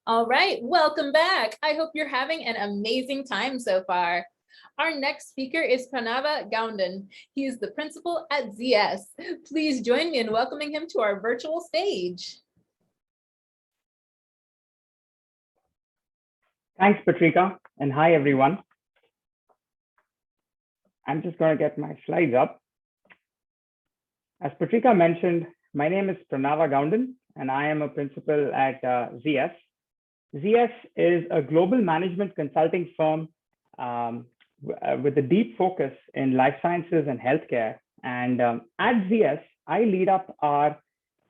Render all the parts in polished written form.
All right, welcome back. I hope you're having an amazing time so far. Our next speaker is Pranava Goundan. He is the principal at ZS. Please join me in welcoming him to our virtual stage. Thanks, Patrika, and hi, everyone. I'm just going to get my slides up. As Patrika mentioned, my name is Pranava Goundan, and I am a principal at ZS. ZS is a global management consulting firm with a deep focus in life sciences and healthcare. And at ZS, I lead up our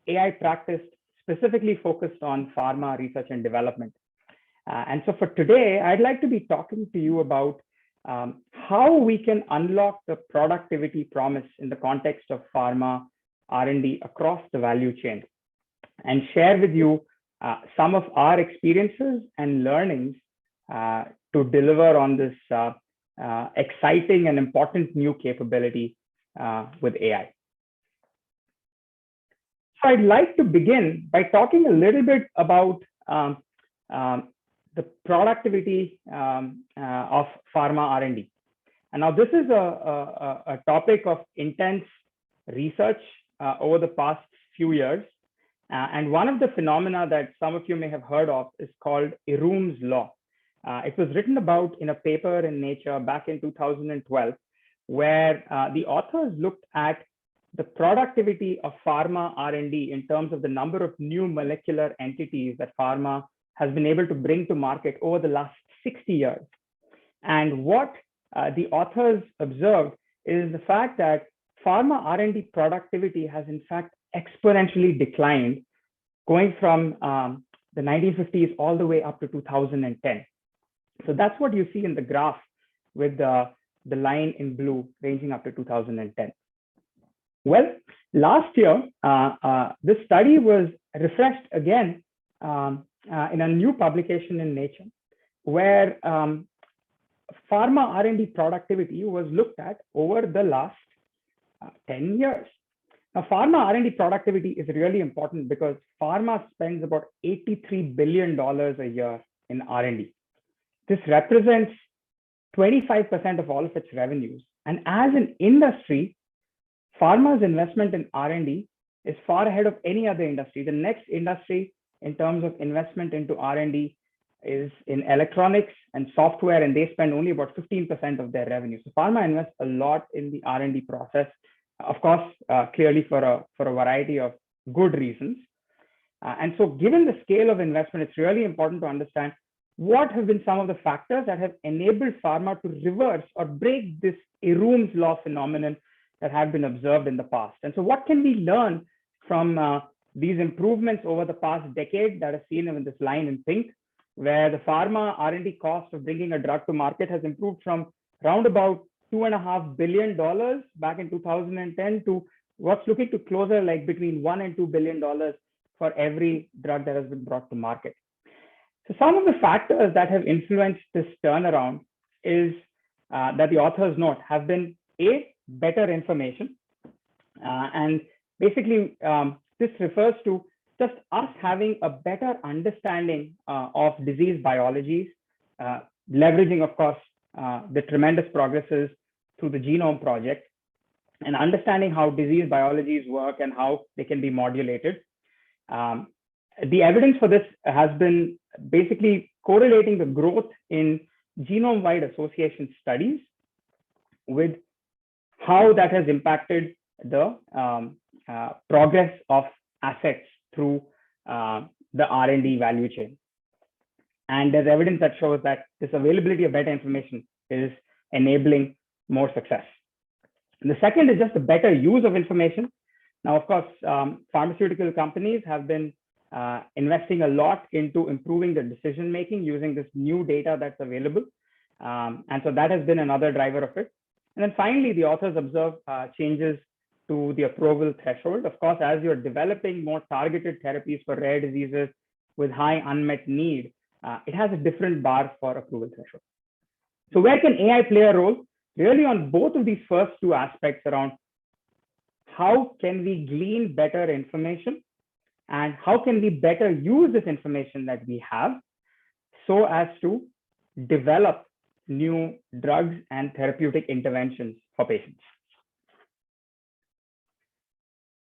AI practice specifically focused on pharma research and development. And so for today, I'd like to be talking to you about how we can unlock the productivity promise in the context of pharma R&D across the value chain, and share with you some of our experiences and learnings to deliver on this exciting and important new capability with AI. So I'd like to begin by talking a little bit about the productivity of pharma R&D. And now this is a topic of intense research over the past few years. And one of the phenomena that some of you may have heard of is called Eroom's law. It was written about in a paper in Nature back in 2012, where the authors looked at the productivity of pharma R&D in terms of the number of new molecular entities that pharma has been able to bring to market over the last 60 years. And what the authors observed is the fact that pharma R&D productivity has in fact exponentially declined, going from the 1950s all the way up to 2010. So that's what you see in the graph with the line in blue ranging up to 2010. Well, last year, this study was refreshed again in a new publication in Nature, where pharma R&D productivity was looked at over the last 10 years. Now, pharma R&D productivity is really important because pharma spends about $83 billion a year in R&D. This represents 25% of all of its revenues. And as an industry, pharma's investment in R&D is far ahead of any other industry. The next industry in terms of investment into R&D is in electronics and software, and they spend only about 15% of their revenue. So pharma invests a lot in the R&D process, of course, clearly for a variety of good reasons. And so given the scale of investment, it's really important to understand what have been some of the factors that have enabled pharma to reverse or break this Eroom's law phenomenon that have been observed in the past. And so what can we learn from these improvements over the past decade that are seen in this line in pink, where the pharma R&D cost of bringing a drug to market has improved from around about $2.5 billion back in 2010 to what's looking to closer like between $1 and $2 billion for every drug that has been brought to market. So some of the factors that have influenced this turnaround is that the authors note have been better information. And basically, this refers to just us having a better understanding of disease biologies, leveraging, of course, the tremendous progresses through the Genome Project, and understanding how disease biologies work and how they can be modulated. The evidence for this has been basically correlating the growth in genome-wide association studies with how that has impacted the progress of assets through the R&D value chain. And there's evidence that shows that this availability of better information is enabling more success. And the second is just a better use of information. Now, of course, pharmaceutical companies have been investing a lot into improving their decision-making using this new data that's available. And so that has been another driver of it. And then finally, the authors observe changes to the approval threshold. Of course, as you're developing more targeted therapies for rare diseases with high unmet need, it has a different bar for approval threshold. So where can AI play a role? Really on both of these first two aspects around how can we glean better information and how can we better use this information that we have so as to develop new drugs and therapeutic interventions for patients.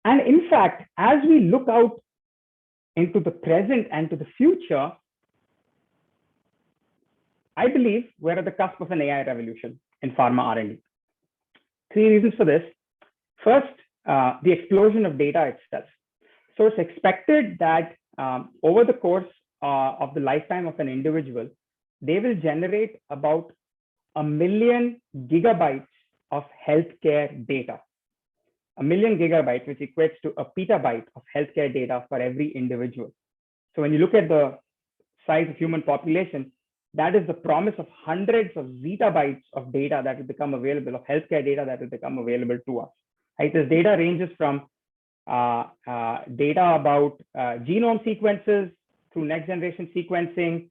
And in fact, as we look out into the present and to the future, I believe we're at the cusp of an AI revolution in pharma R&D. Three reasons for this. First, the explosion of data itself. So it's expected that over the course of the lifetime of an individual, they will generate about 1 million gigabytes of healthcare data. 1 million gigabytes, which equates to a petabyte of healthcare data for every individual. So when you look at the size of human population, that is the promise of hundreds of zettabytes of data that will become available, of healthcare data that will become available to us. Right? This data ranges from data about genome sequences through next generation sequencing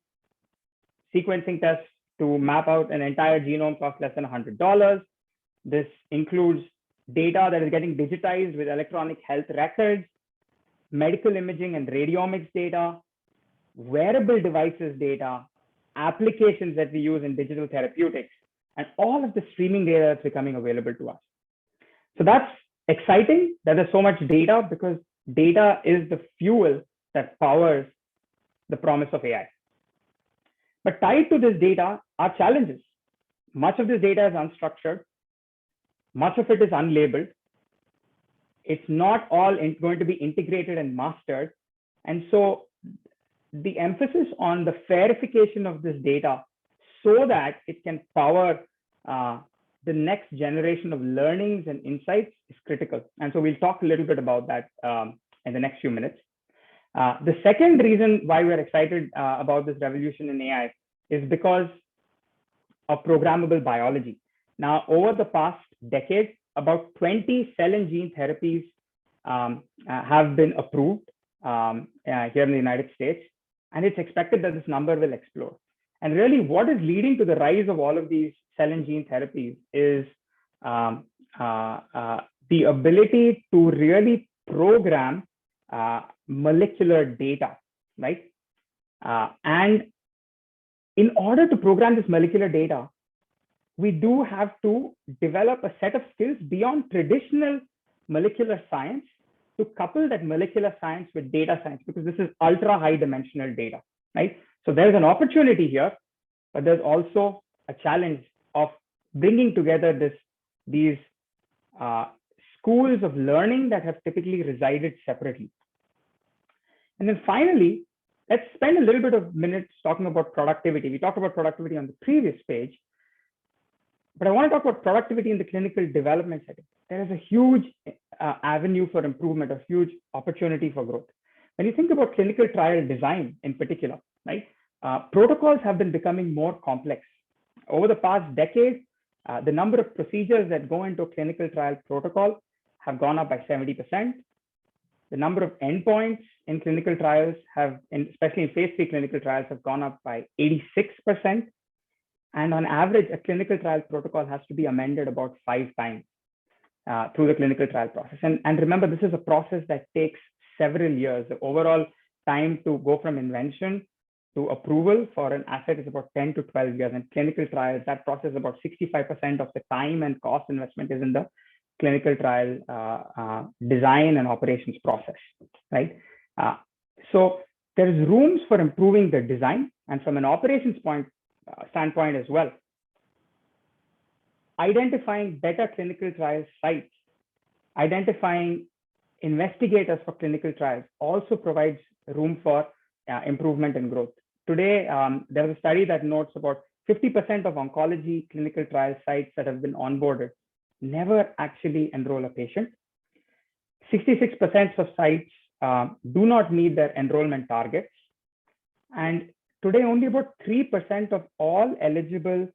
tests to map out an entire genome cost less than $100. This includes data that is getting digitized with electronic health records, medical imaging and radiomics data, wearable devices data, applications that we use in digital therapeutics, and all of the streaming data that's becoming available to us. So that's exciting that there's so much data, because data is the fuel that powers the promise of AI. But tied to this data are challenges. Much of this data is unstructured. Much of it is unlabeled. It's not all going to be integrated and mastered. And so the emphasis on the verification of this data so that it can power the next generation of learnings and insights is critical. And so we'll talk a little bit about that in the next few minutes. The second reason why we're excited about this revolution in AI is because of programmable biology. Now, over the past decade, about 20 cell and gene therapies have been approved here in the United States, and it's expected that this number will explode. And really, what is leading to the rise of all of these cell and gene therapies is the ability to really program molecular data, right? And in order to program this molecular data, we do have to develop a set of skills beyond traditional molecular science to couple that molecular science with data science, because this is ultra high dimensional data, right? So there's an opportunity here, but there's also a challenge of bringing together these schools of learning that have typically resided separately. And then finally, let's spend a little bit of minutes talking about productivity. We talked about productivity on the previous page, but I want to talk about productivity in the clinical development setting. There is a huge avenue for improvement, a huge opportunity for growth. When you think about clinical trial design in particular, right? Protocols have been becoming more complex. Over the past decade, the number of procedures that go into a clinical trial protocol have gone up by 70%. The number of endpoints in clinical trials have, especially in phase 3 clinical trials, have gone up by 86%. And on average, a clinical trial protocol has to be amended about 5 times through the clinical trial process. And remember, this is a process that takes several years. The overall time to go from invention to approval for an asset is about 10 to 12 years. And clinical trials, that process, about 65% of the time and cost investment is in the clinical trial design and operations process, right? So there's rooms for improving the design, and from an operations standpoint as well. Identifying better clinical trial sites, identifying investigators for clinical trials also provides room for improvement and growth. Today, there's a study that notes about 50% of oncology clinical trial sites that have been onboarded never actually enroll a patient. 66% of sites do not meet their enrollment targets. And today, only about 3% of all eligible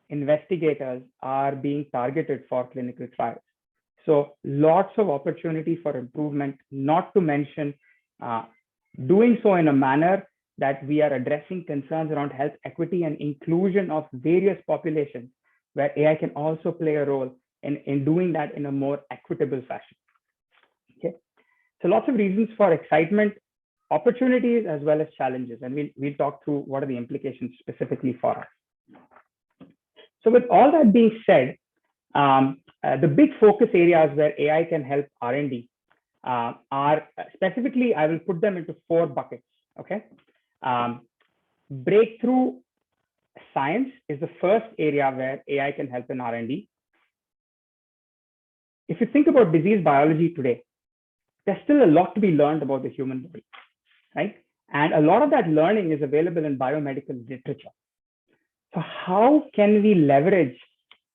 investigators are being targeted for clinical trials. So lots of opportunity for improvement, not to mention doing so in a manner that we are addressing concerns around health equity and inclusion of various populations, where AI can also play a role in doing that in a more equitable fashion. Okay, so lots of reasons for excitement opportunities as well as challenges, and we'll talk through what are the implications specifically for us. So with all that being said, the big focus areas where AI can help R&D are specifically, I will put them into 4 buckets, okay? Breakthrough science is the first area where AI can help in R&D. If you think about disease biology today, there's still a lot to be learned about the human body, right? And a lot of that learning is available in biomedical literature. So how can we leverage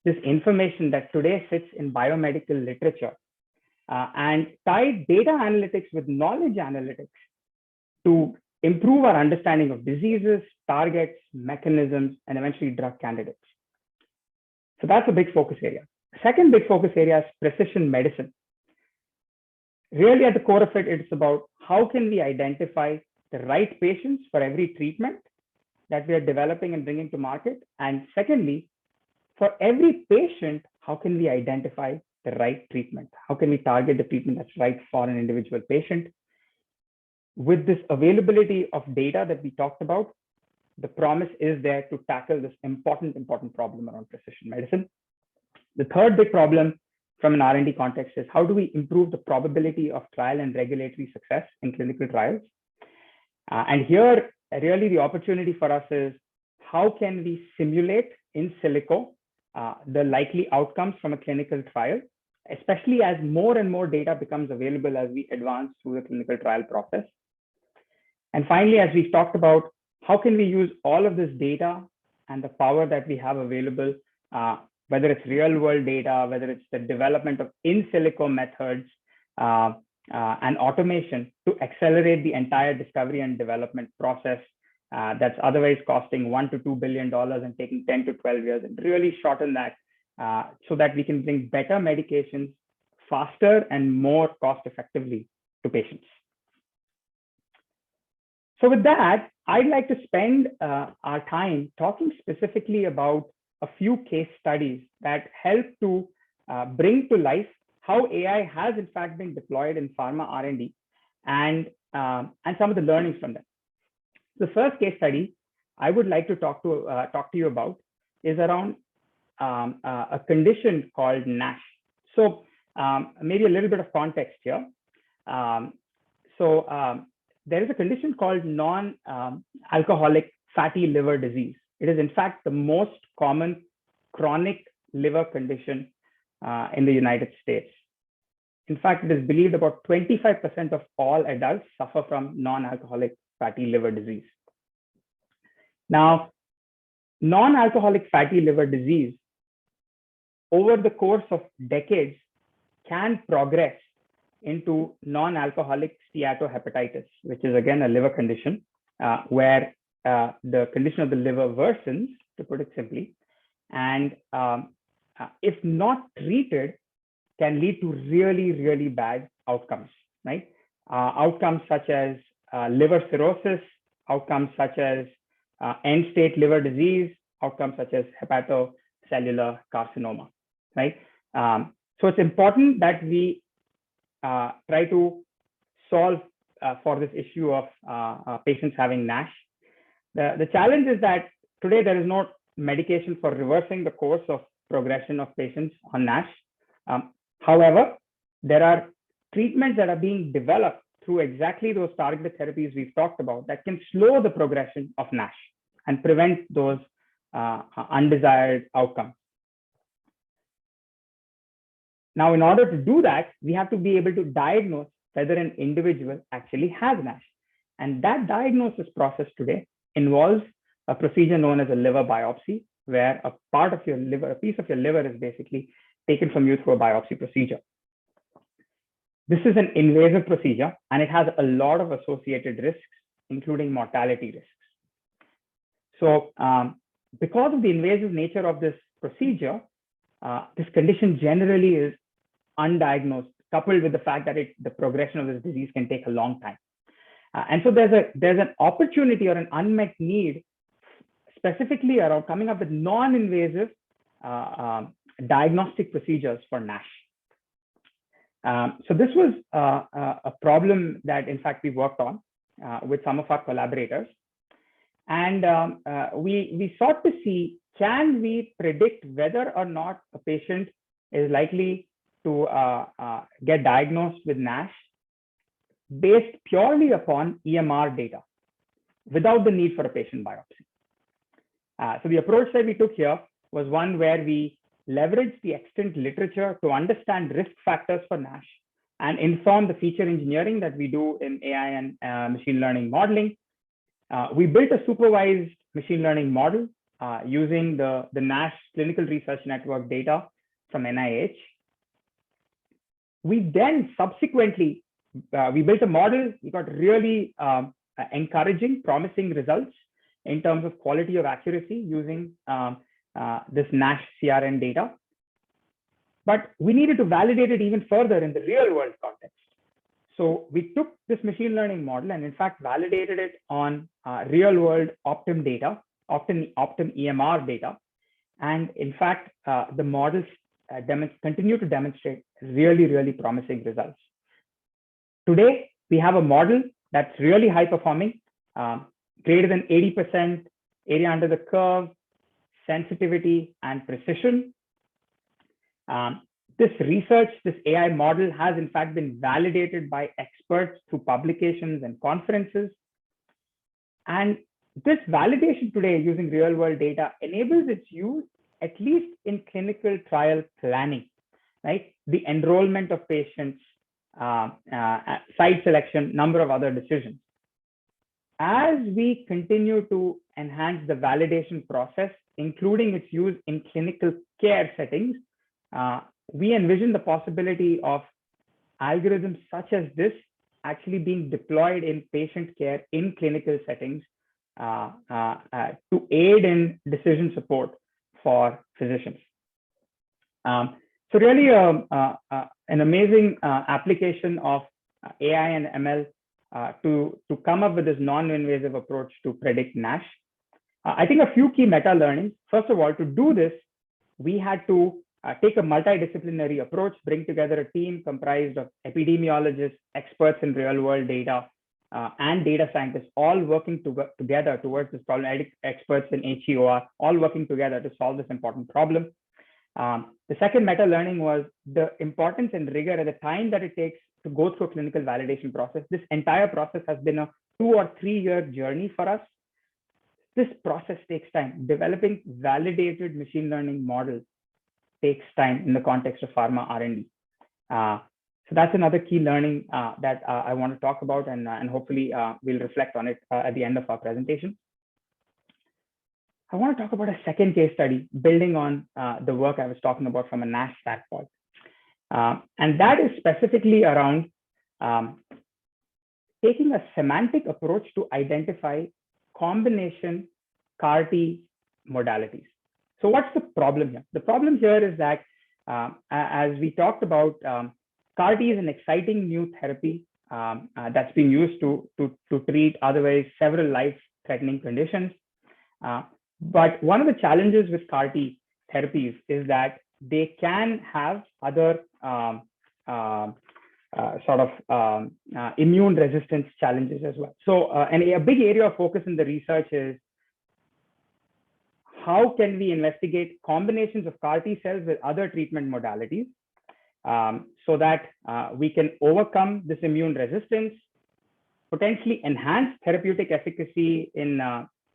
this information that today sits in biomedical literature and tie data analytics with knowledge analytics to improve our understanding of diseases, targets, mechanisms, and eventually drug candidates? So that's a big focus area. Second big focus area is precision medicine. Really at the core of it, it's about how can we identify the right patients for every treatment that we are developing and bringing to market. And secondly, for every patient, how can we identify the right treatment? How can we target the treatment that's right for an individual patient? With this availability of data that we talked about, the promise is there to tackle this important problem around precision medicine. The third big problem from an R&D context is how do we improve the probability of trial and regulatory success in clinical trials? And here, really the opportunity for us is how can we simulate in silico the likely outcomes from a clinical trial, especially as more and more data becomes available as we advance through the clinical trial process. And finally, as we've talked about, how can we use all of this data and the power that we have available, whether it's real world data, whether it's the development of in silico methods and automation to accelerate the entire discovery and development process that's otherwise costing $1 to $2 billion and taking 10 to 12 years, and really shorten that so that we can bring better medications faster and more cost effectively to patients. So with that, I'd like to spend our time talking specifically about a few case studies that help to bring to life how AI has in fact been deployed in pharma R&D and some of the learnings from them. The first case study I would like to talk to you about is around a condition called Nash. So maybe a little bit of context here. There is a condition called non-alcoholic fatty liver disease. It is in fact the most common chronic liver condition in the United States. In fact, it is believed about 25% of all adults suffer from non-alcoholic fatty liver disease. Now, non-alcoholic fatty liver disease over the course of decades can progress into non-alcoholic steatohepatitis, which is again a liver condition where the condition of the liver worsens, to put it simply, and if not treated, can lead to really, really bad outcomes, right? Outcomes such as liver cirrhosis, outcomes such as end-stage liver disease, outcomes such as hepatocellular carcinoma, right? So it's important that we try to solve for this issue of patients having NASH. The challenge is that today there is no medication for reversing the course of progression of patients on NASH. However, there are treatments that are being developed through exactly those targeted therapies we've talked about that can slow the progression of NASH and prevent those undesired outcomes. Now, in order to do that, we have to be able to diagnose whether an individual actually has NASH. And that diagnosis process today involves a procedure known as a liver biopsy, where a part of your liver, a piece of your liver is basically taken from you through a biopsy procedure. This is an invasive procedure, and it has a lot of associated risks, including mortality risks. So because of the invasive nature of this procedure, this condition generally is undiagnosed, coupled with the fact that the progression of this disease can take a long time. And so there's an opportunity or an unmet need specifically around coming up with non-invasive diagnostic procedures for NASH. So this was a problem that in fact we worked on. with some of our collaborators. And we sought to see, can we predict whether or not a patient is likely to get diagnosed with NASH based purely upon EMR data without the need for a patient biopsy. So the approach that we took here was one where we leveraged the extant literature to understand risk factors for NASH and inform the feature engineering that we do in AI and machine learning modeling. We built a supervised machine learning model using the Nash Clinical Research Network data from NIH. We then subsequently, we built a model. We got really encouraging, promising results in terms of quality of accuracy using this Nash CRN data. But we needed to validate it even further in the real world context. So we took this machine learning model and in fact validated it on real world Optum data, Optum EMR data. And in fact, the models continue to demonstrate really, really promising results. Today, we have a model that's really high performing, greater than 80% area under the curve, sensitivity and precision. This research, this AI model has in fact been validated by experts through publications and conferences. And this validation today using real world data enables its use at least in clinical trial planning, right? The enrollment of patients, site selection, number of other decisions. As we continue to enhance the validation process, including its use in clinical care settings, we envision the possibility of algorithms such as this actually being deployed in patient care in clinical settings to aid in decision support for physicians. So really an amazing application of AI and ML to come up with this non-invasive approach to predict NASH. I think a few key meta learnings. First of all, to do this, we had to take a multidisciplinary approach, bring together a team comprised of epidemiologists, experts in real world data, and data scientists, all working together towards this problem, experts in HEOR, all working together to solve this important problem. The second meta learning was the importance and rigor at the time that it takes to go through a clinical validation process. This entire process has been a 2 or 3 year journey for us. This process takes time. Developing validated machine learning models takes time in the context of pharma R&D. So that's another key learning that I want to talk about, and hopefully we'll reflect on it at the end of our presentation. I want to talk about a second case study building on the work I was talking about from a Nash standpoint. And that is specifically around taking a semantic approach to identify combination CAR-T modalities. So what's the problem here? The problem here is that, as we talked about, CAR-T is an exciting new therapy that's being used to treat otherwise several life-threatening conditions. But one of the challenges with CAR-T therapies is that they can have other immune resistance challenges as well. So, and a big area of focus in the research is how can we investigate combinations of CAR-T cells with other treatment modalities so that we can overcome this immune resistance, potentially enhance therapeutic efficacy in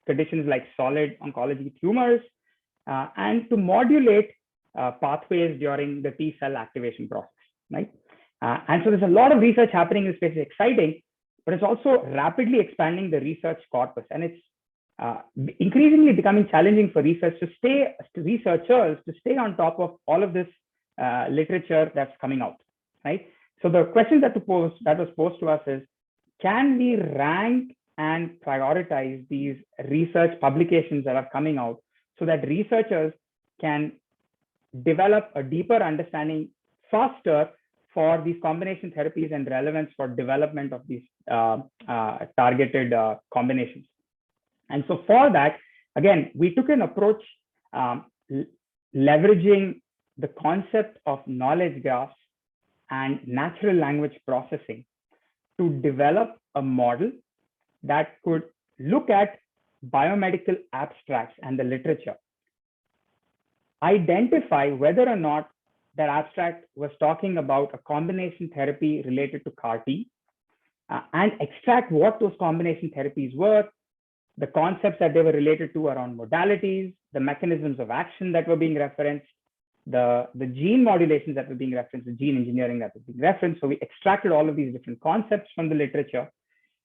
conditions like solid oncology tumors, and to modulate pathways during the T cell activation process, right? And so there's a lot of research happening in this space. It's exciting, but it's also rapidly expanding the research corpus. And it's increasingly becoming challenging for researchers to stay on top of all of this literature that's coming out, right? So the question that was posed to us is, can we rank and prioritize these research publications that are coming out so that researchers can develop a deeper understanding faster for these combination therapies and relevance for development of these targeted combinations. And so for that, again, we took an approach leveraging the concept of knowledge graphs and natural language processing to develop a model that could look at biomedical abstracts and the literature, identify whether or not that abstract was talking about a combination therapy related to CAR-T, and extract what those combination therapies were, the concepts that they were related to around modalities, the mechanisms of action that were being referenced, the gene modulations that were being referenced, the gene engineering that was being referenced. So we extracted all of these different concepts from the literature,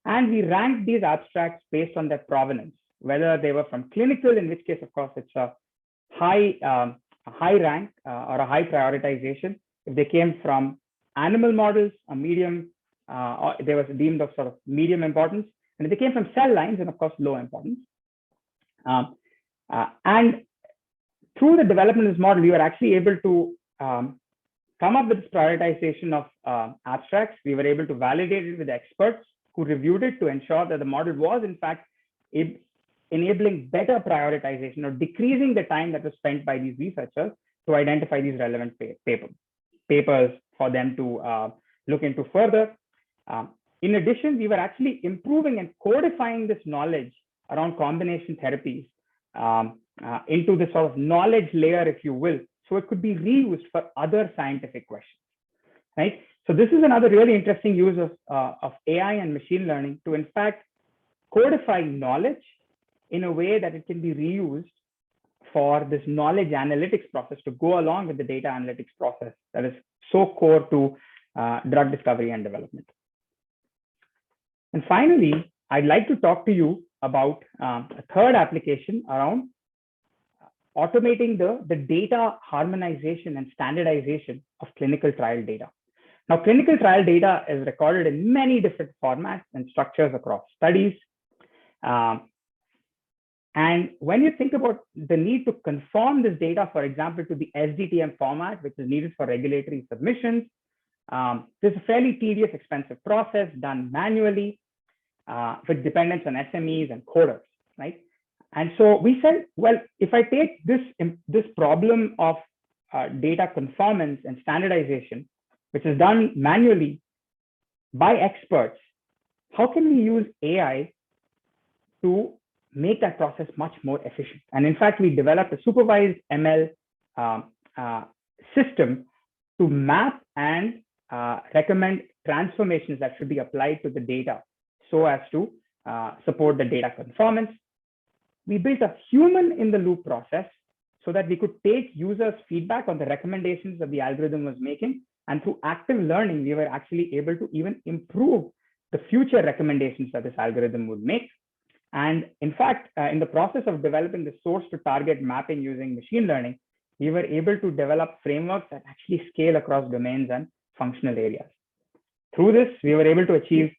and we ranked these abstracts based on their provenance, whether they were from clinical, in which case, of course, it's a high rank or a high prioritization. If they came from animal models, a medium, or they were deemed of sort of medium importance. And if they came from cell lines, and of course, low importance. And through the development of this model, we were actually able to come up with this prioritization of abstracts. We were able to validate it with experts who reviewed it to ensure that the model was, in fact, enabling better prioritization or decreasing the time that was spent by these researchers to identify these relevant papers for them to look into further. In addition, we were actually improving and codifying this knowledge around combination therapies into the sort of knowledge layer, if you will, so it could be reused for other scientific questions, right? So this is another really interesting use of AI and machine learning to, in fact, codify knowledge in a way that it can be reused for this knowledge analytics process to go along with the data analytics process that is so core to drug discovery and development. And finally, I'd like to talk to you about a third application around automating the data harmonization and standardization of clinical trial data. Now, clinical trial data is recorded in many different formats and structures across studies. And when you think about the need to conform this data, for example, to the SDTM format, which is needed for regulatory submissions, this is a fairly tedious, expensive process done manually with dependence on SMEs and coders, right? And so we said, well, if I take this problem of data conformance and standardization, which is done manually by experts, how can we use AI to make that process much more efficient? And in fact, we developed a supervised ML system to map and recommend transformations that should be applied to the data so as to support the data conformance. We built a human in the loop process so that we could take users' feedback on the recommendations that the algorithm was making. And through active learning, we were actually able to even improve the future recommendations that this algorithm would make. And in fact, in the process of developing the source to target mapping using machine learning, we were able to develop frameworks that actually scale across domains and functional areas. Through this, we were able to achieve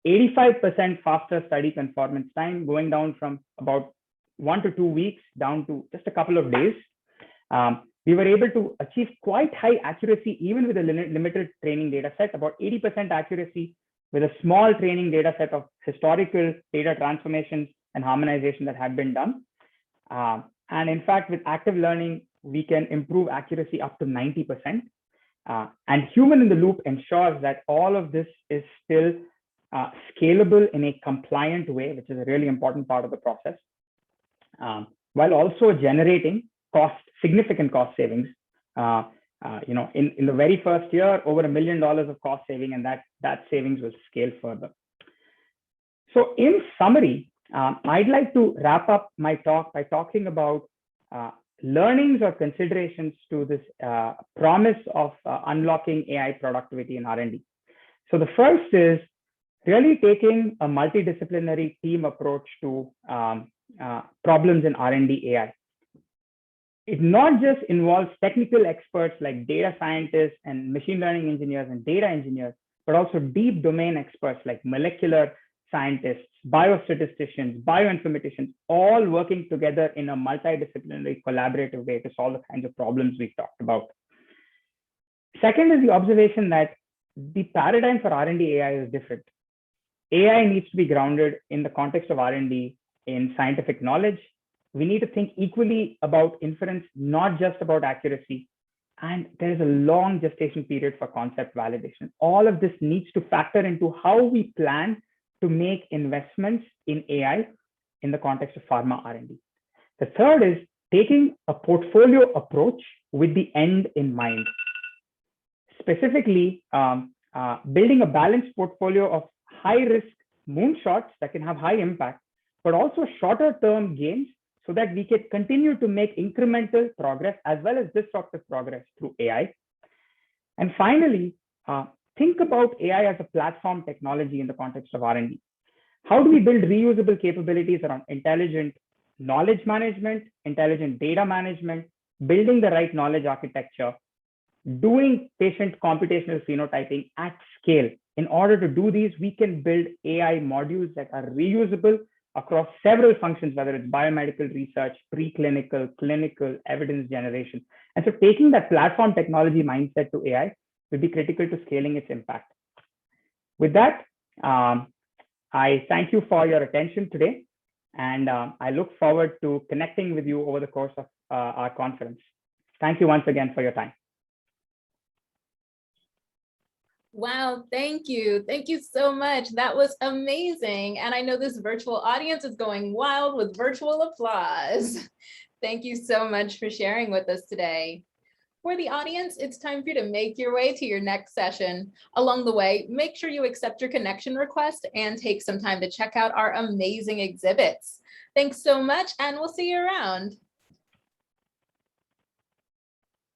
85% faster study conformance time, going down from about 1 to 2 weeks down to just a couple of days. We were able to achieve quite high accuracy, even with a limited training data set, about 80% accuracy with a small training data set of historical data transformations and harmonization that had been done. And in fact, with active learning, we can improve accuracy up to 90%. And human in the loop ensures that all of this is still scalable in a compliant way, which is a really important part of the process, while also generating significant cost savings. In the very first year, over $1 million of cost saving, and that savings will scale further. So in summary, I'd like to wrap up my talk by talking about learnings or considerations to this promise of unlocking AI productivity in R&D. So the first is really taking a multidisciplinary team approach to problems in R&D AI. It not just involves technical experts like data scientists and machine learning engineers and data engineers, but also deep domain experts like molecular scientists, biostatisticians, bioinformaticians, all working together in a multidisciplinary collaborative way to solve the kinds of problems we've talked about. Second is the observation that the paradigm for R&D AI is different. AI needs to be grounded in the context of R&D in scientific knowledge. We need to think equally about inference, not just about accuracy. And there's a long gestation period for concept validation. All of this needs to factor into how we plan to make investments in AI in the context of pharma R&D. The third is taking a portfolio approach with the end in mind. Specifically, building a balanced portfolio of high-risk moonshots that can have high impact, but also shorter-term gains so that we can continue to make incremental progress as well as disruptive progress through AI. And finally, think about AI as a platform technology in the context of R&D. How do we build reusable capabilities around intelligent knowledge management, intelligent data management, building the right knowledge architecture, doing patient computational phenotyping at scale? In order to do these, we can build AI modules that are reusable across several functions, whether it's biomedical research, preclinical, clinical, evidence generation. And so taking that platform technology mindset to AI will be critical to scaling its impact. With that, I thank you for your attention today, and I look forward to connecting with you over the course of our conference. Thank you once again for your time. Wow, thank you. Thank you so much. That was amazing. And I know this virtual audience is going wild with virtual applause. Thank you so much for sharing with us today. For the audience, it's time for you to make your way to your next session. Along the way, make sure you accept your connection request and take some time to check out our amazing exhibits. Thanks so much, and we'll see you around.